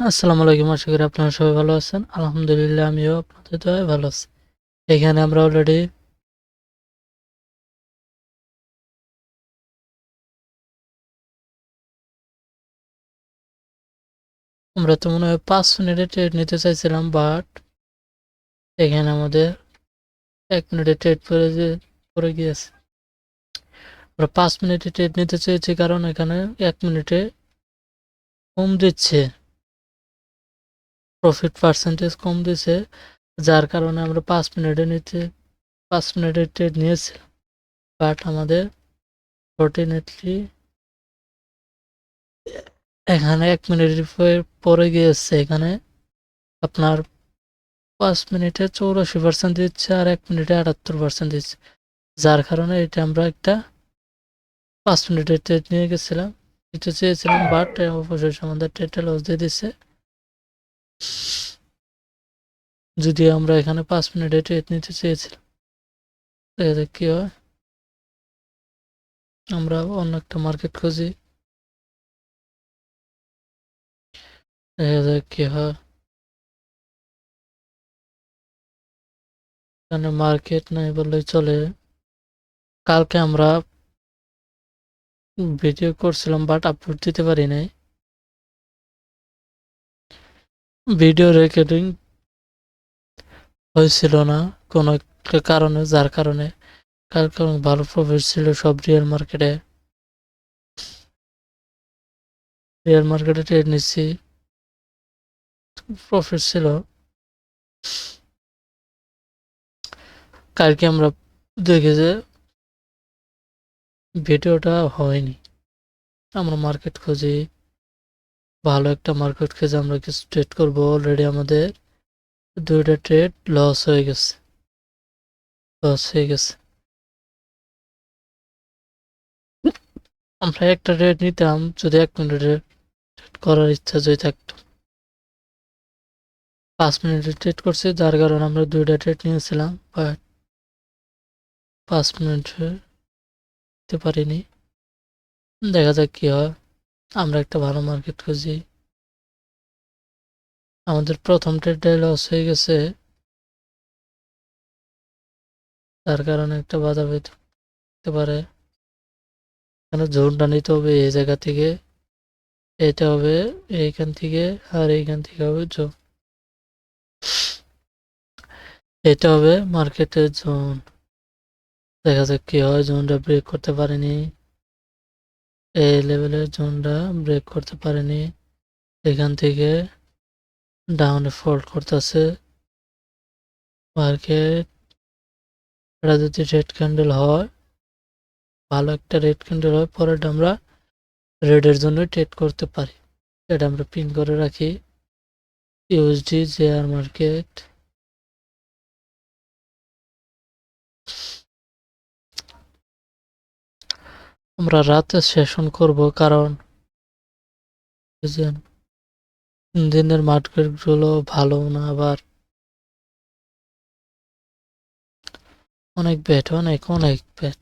আসসালামু আলাইকুম, আশা করি আপনারা সবাই ভালো আছেন। আলহামদুলিল্লাহ, আমিও আপনাদের দয়ায় ভালো আছি। এখানে আমরা অলরেডি আমরা তো মনে হয় 5 মিনিটে ট্রেড নিতে চাইছিলাম, বাট এখানে আমাদের 1 মিনিটে ট্রেড পড়ে গিয়েছে। আমরা 5 মিনিটে ট্রেড নিতে চেয়েছি কারণ এখানে 1 মিনিটে কম দিচ্ছে, প্রফিট পার্সেন্টেজ কম দিচ্ছে, যার কারণে আমরা 5 মিনিটে ট্রেড নিয়েছিলাম। বাট আমাদের ফর্চুনেটলি এখানে 1 মিনিট পরে গিয়েছে। এখানে আপনার 5 মিনিটে 84% দিচ্ছে আর 1 মিনিটে 78% দিচ্ছে, যার কারণে এটা আমরা একটা 5 মিনিটের ট্রেড নিয়ে গেছিলাম, এটা চেয়েছিলাম, বাট অবশেষে আমাদের ট্রেডটা লস দিয়ে দিচ্ছে। যদিও আমরা এখানে 5 মিনিটে ট্রেড নিতে চেয়েছিলাম, দেখা যাক কি হয়। আমরা অন্য একটা মার্কেট খুঁজি, দেখা যাক কি হয়। এখানে মার্কেট নাই বললেই চলে। কালকে আমরা ভিডিও করছিলাম বাট আপলোড দিতে পারি নাই, ভিডিও রেকর্ডিং হয়েছিল না কোনো একটা কারণে, যার কারণে কালকে অনেক ভালো প্রফিট ছিল সব রিয়েল মার্কেটে ট্রেড নিচ্ছি, প্রফিট ছিল। কালকে আমরা দেখি যে ভিডিওটা হয়নি। আমরা মার্কেট খুঁজি, ভালো একটা মার্কেট খুঁজে আমরা কিছু ট্রেড করবো। অলরেডি আমাদের 2টা ট্রেড লস হয়ে গেছে। আমরা একটা ট্রেড নিতাম যদি 1 মিনিটে করার ইচ্ছা যদি থাকতো। 5 মিনিটে ট্রেড করছি, যার কারণে আমরা 2টা ট্রেড নিয়েছিলাম, বাট 5 মিনিটে দিতে পারিনি। দেখা যাক কি হয়। আমরা একটা ভালো মার্কেট খুঁজি। আমাদের প্রথম ট্রেডটাই লস হয়ে গেছে, তার কারণে একটা বাধা পেতে পারে। এখানে জোনটা নিতে হবে, এই জায়গা থেকে এটা হবে, এইখান থেকে আর এইখান থেকে হবে জোন। এটা হবে মার্কেটের জোন। দেখা যাক কি হয়। জোনটা ব্রেক করতে পারেনি, এই লেভেলের জোনটা ব্রেক করতে পারেনি। এখান থেকে ডাউনে ফল্ট করতেছে মার্কেট। এটা যদি রেড ক্যান্ডেল হয়, ভালো একটা রেড ক্যান্ডেল হয়, পরে আমরা রেডের জন্য ট্রেড করতে পারি। এটা আমরা পিন করে রাখি। ইউএসডি জেআর মার্কেট, আমরা রাতে সেশন করব কারণ বুঝছেন, দিনের মার্কেট গুলো ভালো না, আবার অনেক ব্যাট, অনেক অনেক ব্যাট।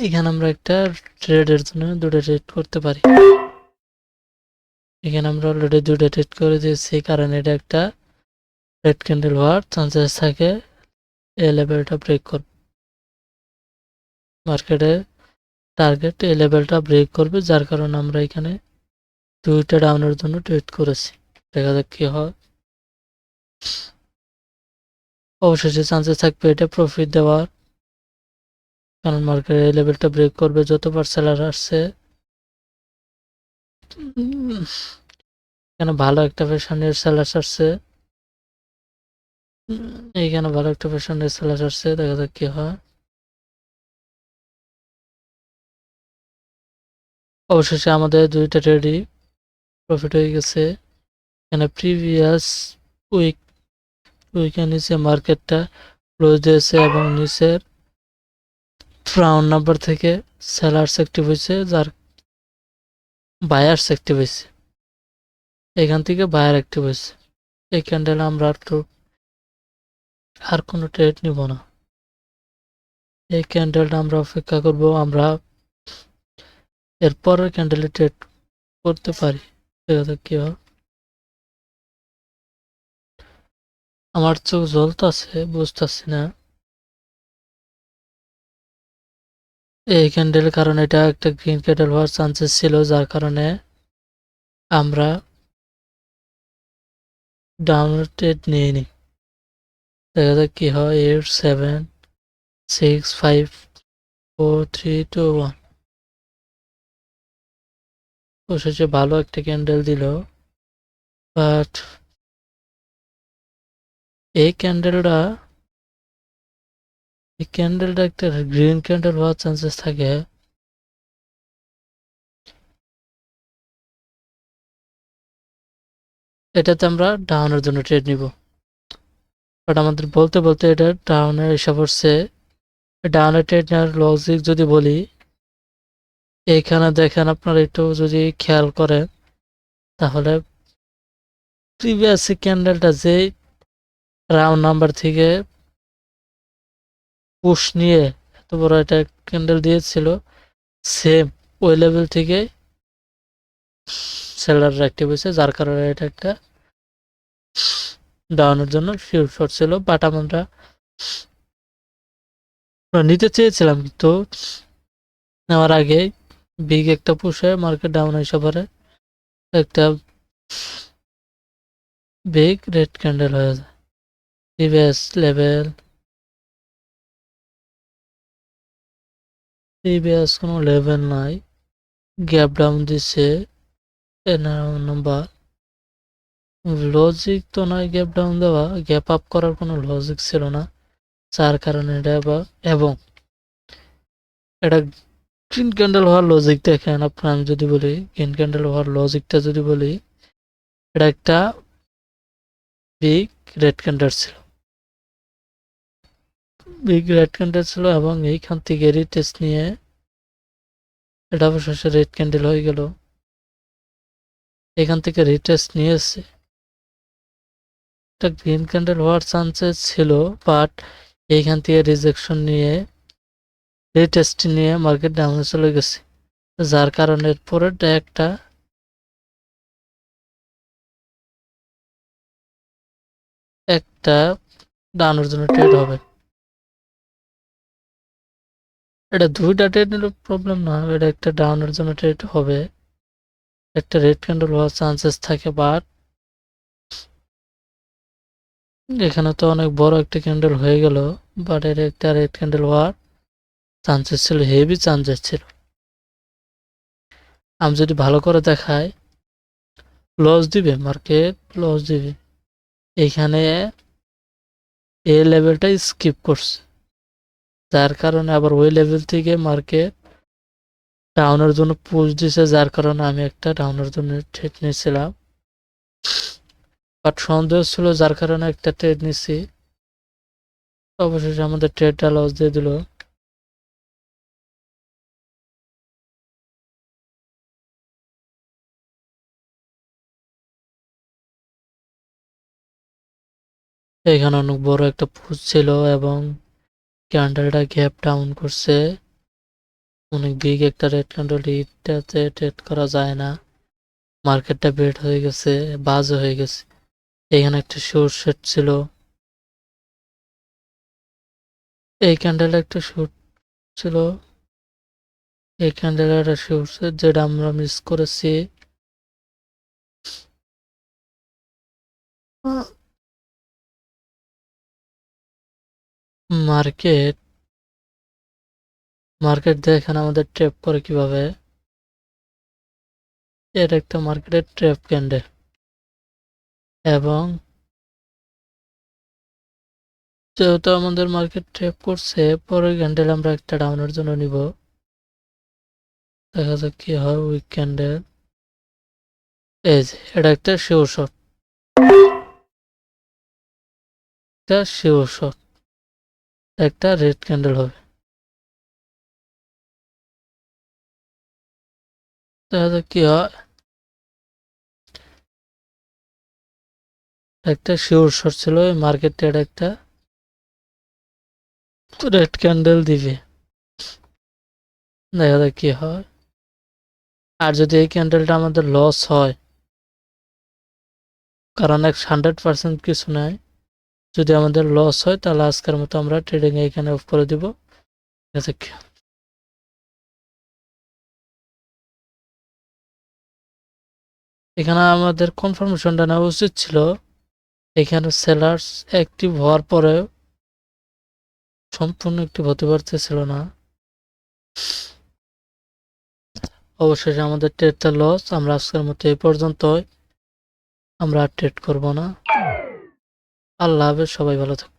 এখানে আমরা একটা ট্রেডের জন্য 2টা ট্রেড করতে পারি। এখানে আমরা অলরেডি 2টা ট্রেড করে দিয়েছি, কারণ এটা একটা রেড ক্যান্ডেল হওয়ার চান্সেস থাকে। এই লেভেলটা ব্রেক করবে, মার্কেটে টার্গেট এই লেভেলটা ব্রেক করবে, যার কারণে আমরা এখানে 2টা ডাউনের জন্য ট্রেড করেছি। দেখা যাক কি হয়। অবশেষে চান্সেস থাকবে এটা প্রফিট দেওয়ার, কারণ মার্কেট এই লেভেলটা ব্রেক করবে যতবার সেলার আসছে। এখানে ভালো একটা ফ্যাশনের সেলার আসছে, এইখানে ভালো একটা ফ্যাশনের সেলার আসছে, দেখা যাক কি হয়। অবশেষে আমাদের 2টা ট্রেডই প্রফিট হয়ে গেছে। এখানে প্রিভিয়াস উইকের নিচে মার্কেটটা ক্লোজ দিয়েছে এবং নিচের রাউন্ড নাম্বার থেকে সেলার্স অ্যাক্টিভ হয়েছে, যার বায়ার্স অ্যাক্টিভ হয়েছে। এখান থেকে বায়ার অ্যাক্টিভ হয়েছে। এই ক্যান্ডেল আমরা আর কোনো ট্রেড নিব না। এই ক্যান্ডেলটা আমরা অপেক্ষা করব, আমরা এরপরের ক্যান্ডেলে ট্রেড করতে পারি। দেখা যাক কি হয়। আমার চোখ জ্বলতাছে, বুঝতেছি না এই ক্যান্ডেলের কারণে। এটা একটা গ্রিন ক্যান্ডেল হওয়ার চান্সেস ছিল, যার কারণে আমরা ডাউনলোড ট্রেড নিইনি। দেখা যাক কি হয়। 8 7 6 5 4 3 2 1 অবশেষে ভালো একটা ক্যান্ডেল দিল, বাট এই ক্যান্ডেলটা একটা গ্রিন ক্যান্ডেল হওয়ার চান্সেস থাকে। এটাতে আমরা ডাউনের জন্য ট্রেড নিব, বাট আমাদের বলতে বলতে এটা ডাউনের এসে পড়ছে। ডাউনের ট্রেড নেওয়ার লজিক যদি বলি, এইখানে দেখেন আপনারা একটু যদি খেয়াল করেন তাহলে প্রিভিয়াস ক্যান্ডেলটা যে রাউন্ড নাম্বার থেকে পুশ নিয়ে এত বড় একটা ক্যান্ডেল দিয়েছিল, সেম ওই লেভেল থেকে সেলার অ্যাক্টিভ হয়েছে, যার কারণে এটা একটা ডাউনের জন্য শিওর শট ছিল। বাট আমরা নিতে চেয়েছিলাম, কিন্তু নেওয়ার আগে বিগ একটা পুষে মার্কেট ডাউন এসে পড়ে একটা বিগ রেড ক্যান্ডেল হয়ে যায়। প্রিভিয়াস লেভেল, প্রিভিয়াস কোনো লেভেল নাই, গ্যাপ ডাউন দিছে নাম্বার। লজিক তো নয় গ্যাপ ডাউন দেওয়া, গ্যাপ আপ করার কোনো লজিক ছিল না, যার কারণে এটা এবং এটা গ্রিন ক্যান্ডেল হওয়ার লজিক দেখেন আপনার। আমি যদি বলি গ্রিন ক্যান্ডেল হওয়ার লজিকটা যদি বলি, এটা একটা বিগ রেড ক্যান্ডেল ছিল, বিগ রেড ক্যান্ডেল ছিল, এবং এইখান থেকে রিটেস্ট নিয়ে এটা অবশেষে রেড ক্যান্ডেল হয়ে গেল। এখান থেকে রিটেস্ট নিয়েছে, একটা গ্রিন ক্যান্ডেল হওয়ার চান্সেস ছিল, বাট এইখান থেকে রিজেকশন নিয়ে রিটেস্ট নিয়ে মার্কেট ডাউনে চলে গেছে, যার কারণে পরে একটা ডাউনের জন্য ট্রেড হবে। এটা দুইটা ট্রেড নিলে প্রবলেম না, এটা একটা ডাউনের জন্য ট্রেড হবে, একটা রেড ক্যান্ডেল হওয়ার চান্সেস থাকে। বাট এখানে তো অনেক বড় একটা ক্যান্ডেল হয়ে গেল, বাট এর একটা রেড ক্যান্ডেল হওয়ার চান্সেস ছিল, হেভি চান্সেস ছিল। আমি যদি ভালো করে দেখাই, লস দিবে মার্কেট, লস দিবে। এইখানে এই লেভেলটা স্কিপ করছে, যার কারণে আবার ওই লেভেল থেকে মার্কেট ডাউনের জন্য পুশ দিছে, যার কারণে আমি একটা ডাউনের জন্য ট্রেড নিয়েছিলাম, বাট সন্দেহ ছিল, যার কারণে একটা ট্রেড নিছি। অবশেষে আমাদের ট্রেডটা লস দিয়ে দিল। এখানে অনেক বড় একটা পুশ ছিল এবং ক্যান্ডেলটা গ্যাপ ডাউন করছে, অনেক বিগ একটা রেড ক্যান্ডেল, এটাতে ট্রেড করা যায় না। মার্কেটটা বেড হয়ে গেছে, বাজ হয়ে গেছে। এখানে একটা শর্ট সেট ছিল, এই ক্যান্ডেল একটা শর্ট ছিল, এই ক্যান্ডেল একটা শর্ট সেট যেটা আমরা মিস করেছি। মার্কেট মার্কেট দেখেন আমাদের ট্র্যাপ করে কিভাবে। এটা একটা মার্কেটের ট্র্যাপ ক্যান্ডেল, এবং যেহেতু আমাদের মার্কেট ট্র্যাপ করছে, পরের ক্যান্ডেল আমরা একটা ডাউনের জন্য নিব। দেখা যাক কি হয়। উইক ক্যান্ডেল, এই যে এটা একটা শিওর শট, একটা শিওর শট, একটা রেড ক্যান্ডেল হবে। দেখা যাক কি হয়। একটা শিওর শর্ট ছিল, মার্কেট ট্রেড একটা রেড ক্যান্ডেল দিবে, দেখা যাক কি হয়। আর যদি এই ক্যান্ডেলটা আমাদের লস হয়, কারণ 100% কিছু নাই, যদি আমাদের লস হয় তাহলে আজকের মতো আমরা ট্রেডিং এখানে অফ করে দিব। ঠিক আছে, এখানে আমাদের কনফার্মেশনটা নেওয়া উচিত ছিল। এখানে সেলার্স অ্যাক্টিভ হওয়ার পরে সম্পূর্ণ অ্যাক্টিভ হতে পারতেছিল না। অবশেষে আমাদের ট্রেডটা লস। আমরা আজকের মতো এই পর্যন্তই, আমরা আর ট্রেড করব না। আল্লাহ হাফেজ, সবাই ভালো থাকবেন।